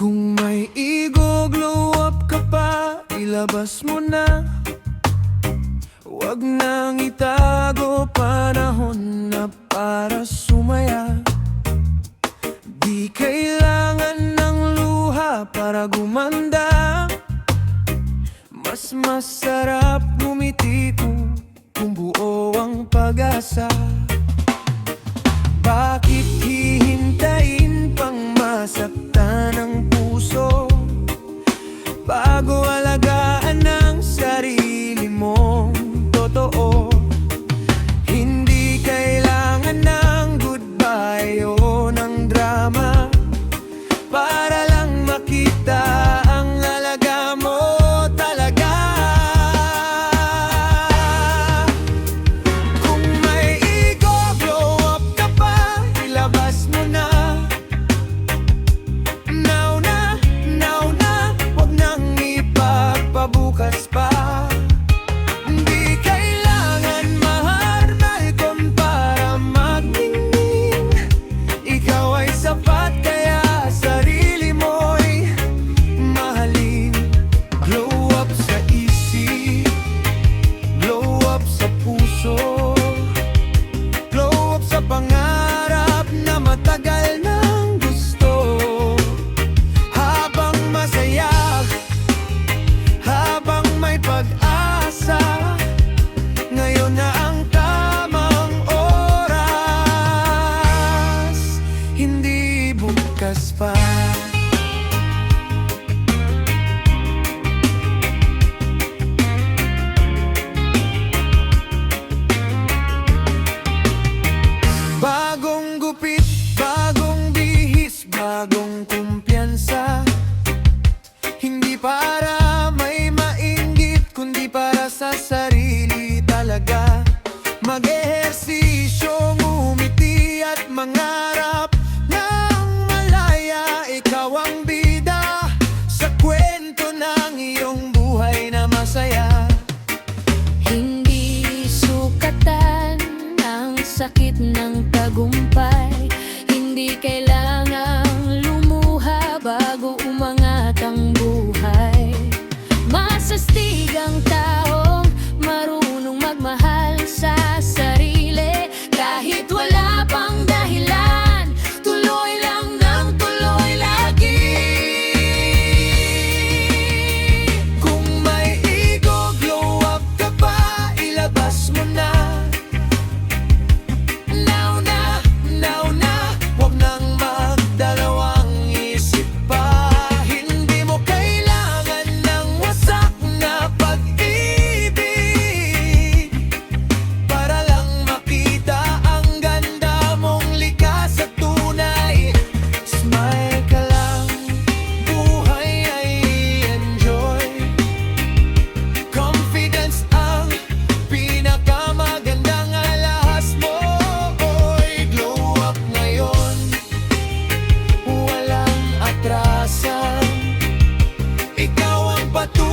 Kung may i-glow up ka pa, ilabas mo na. Huwag nang itago, panahon na para sumaya. Di kailangan ng luha para gumanda. Mas masarap ngumiti kung buo ang pag-asa. Bakit hihintayin pang masaktan ang puso bago alagaan ang sarili mong totoo? Hindi kailangan ng goodbye o ng drama para lang makita ang halaga mo talaga. Kung may i-glow up ka pa, ilabas mo na. Now na, huwag nang ipagpabukas pa. Hindi kailangan maharmal para magtingin. Ikaw ay sapat, kaya sarili mo'y mahalin. Glow up sa isip, glow up sa puso, glow up sa pangarap na matagal nang gusto. Habang masaya, habang may pag-asa, ngayon na ang tamang oras, hindi bukas pa. Bagong gupit, bagong bihis, bagong kumpiyansa. Hindi para may mainggit, kundi para sa sarili talaga. Mag-ehersisyo, ngumiti at mangarap ng malaya. Ikaw ang bida sa kwento ng iyong buhay na masaya. Hindi sukatan ang sakit ng tagumpay. Hindi kailangang lumuha bago umangat ang buhay. Masastig ang taong marunong magmahal sa sarili. Kahit wala pang dahilan, tuloy lang ng tuloy lagi. Kung may i-glow up ka pa, ilabas mo na. Now na, huwag nang magdalawang isip pa. Hindi mo kailangan ng wasak na pag-ibig para lang makita ang ganda mong likas at tunay. Smile ka lang, buhay ay enjoy. Confidence ang pinakamagandang alahas mo. Oy, glow up ngayon, walang atrasan. Ikaw ang patuloy